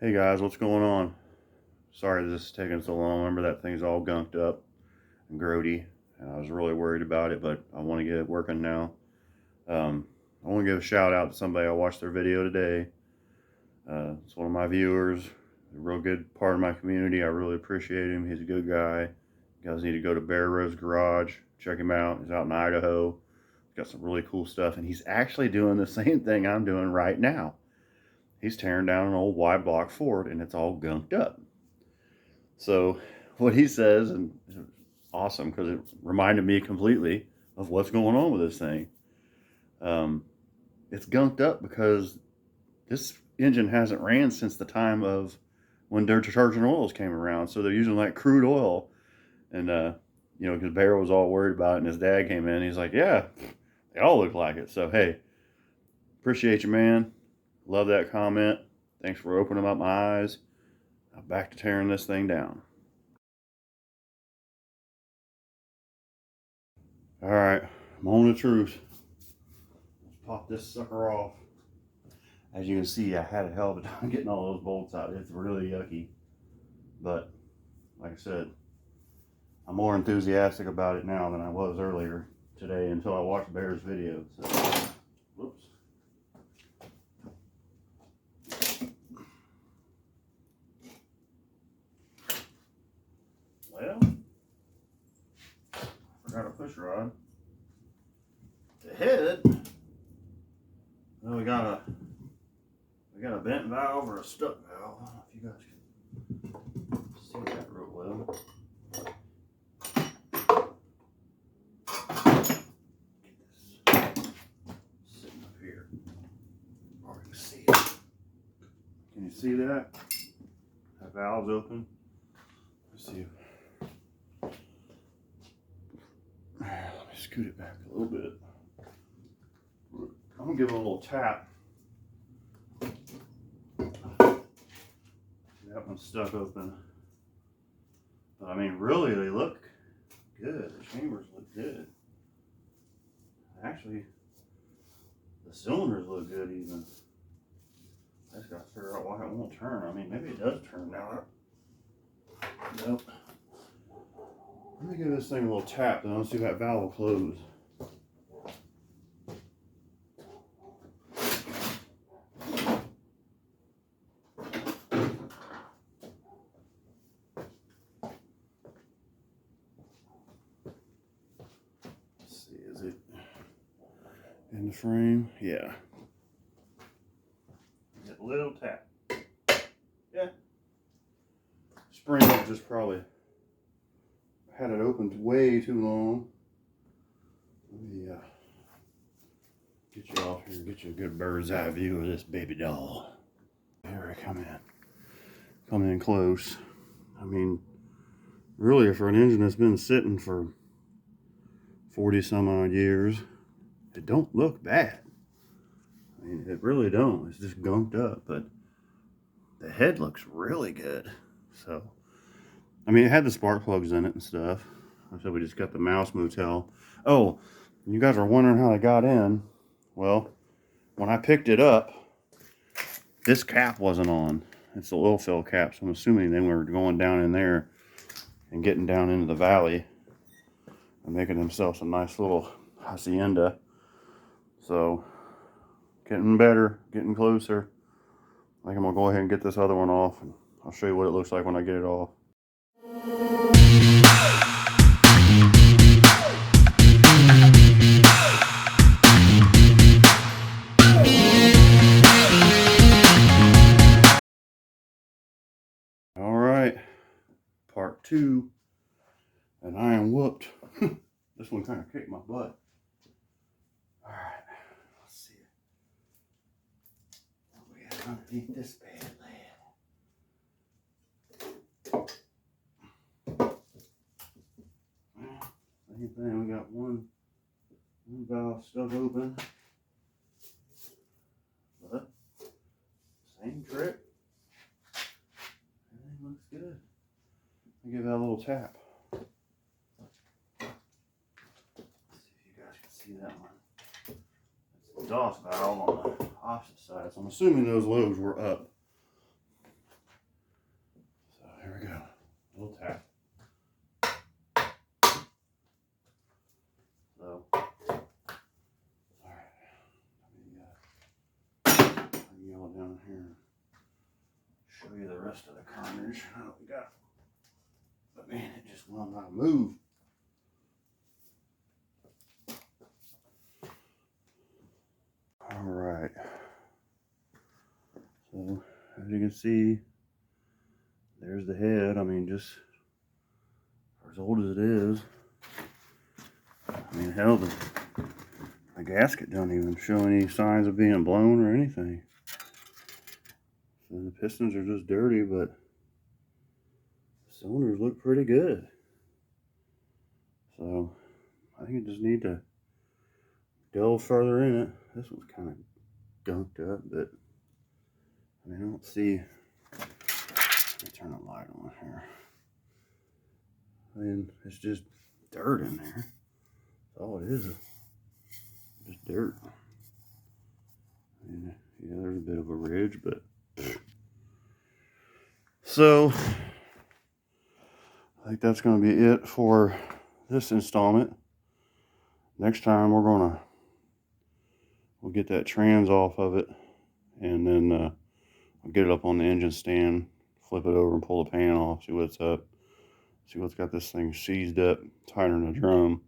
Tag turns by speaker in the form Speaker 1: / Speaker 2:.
Speaker 1: Hey guys, what's going on? Sorry this is taking so long. Remember that thing's all gunked up and grody, and I was really worried about it, but I want to get it working now. I want to give a shout out to somebody. I watched their video today. It's one of my viewers, a real good part of my community. I really appreciate him. He's a good guy. You guys need to go to Bear Rose Garage. Check him out. He's out in Idaho. He's got some really cool stuff, and he's actually doing the same thing I'm doing right now. He's tearing down an old Y block Ford, and it's all gunked up. So what he says, and it's awesome because it reminded me completely of what's going on with this thing. It's gunked up because this engine hasn't ran since the time of when detergent oils came around. So they're using like crude oil, and because Bear was all worried about it, and his dad came in. He's like, "Yeah, they all look like it." So hey, appreciate you, man. Love that comment. Thanks for opening up my eyes. I'm back to tearing this thing down. All right, moment of truth. Let's pop this sucker off. As you can see, I had a hell of a time getting all those bolts out. It's really yucky. But, like I said, I'm more enthusiastic about it now than I was earlier today until I watched Bear's video. So, whoops. Well, forgot a push rod. The head. Well, we got a bent valve or a stuck valve. I don't know if you guys can see that real well. Get this sitting up here. Or you can see it. Can you see that? That valve's open. Let's see. Let me scoot it back a little bit. I'm gonna give it a little tap. That one's stuck open. But I mean, really, they look good. The chambers look good. Actually, the cylinders look good even. I just gotta figure out why it won't turn. I mean, maybe it does turn now. Nope. Let me give this thing a little tap, then I'll see if that valve will close. Let's see, is it in the frame? Yeah. Get a little tap. Yeah. Spring just probably had it opened way too long. Let me get you off here and get you a good bird's eye view of this baby doll. Here I come in. Come in close. I mean, really, for an engine that's been sitting for 40 some odd years, it don't look bad. I mean, it really don't. It's just gunked up, but the head looks really good. So, I mean, it had the spark plugs in it and stuff. I said we just got the mouse motel. Oh, you guys are wondering how they got in. Well, when I picked it up, this cap wasn't on. It's the oil fill cap, so I'm assuming they were going down in there and getting down into the valley and making themselves a nice little hacienda. So, getting better, getting closer. I think I'm gonna go ahead and get this other one off, and I'll show you what it looks like when I get it off. All right, part 2, and I am whooped. This one kind of kicked my butt. All right, let's see what we got underneath this bad lad. Same thing, we got one valve stuck open, but same trick. Everything looks good. I'll give that a little tap. Let's see if you guys can see that one. That's the exhaust valve on the opposite side, so I'm assuming those lobes were up. we'll tap. So, alright. Bring y'all down here and show you the rest of the carnage. Oh, we got. But man, it just will not move. Alright. So, as you can see, there's the head. I mean, just as old as it is. I mean, hell, the gasket don't even show any signs of being blown or anything. So the pistons are just dirty, but the cylinders look pretty good. So I think I just need to delve further in it. This one's kind of gunked up, but I mean, I don't see. Let me turn the light on here. I mean, it's just dirt in there. That's all it is. Just dirt. And yeah, there's a bit of a ridge, but so I think that's going to be it for this installment. Next time we'll get that trans off of it, and then I'll get it up on the engine stand, flip it over and pull the pan off, see what's up, see what's got this thing seized up tighter than a drum.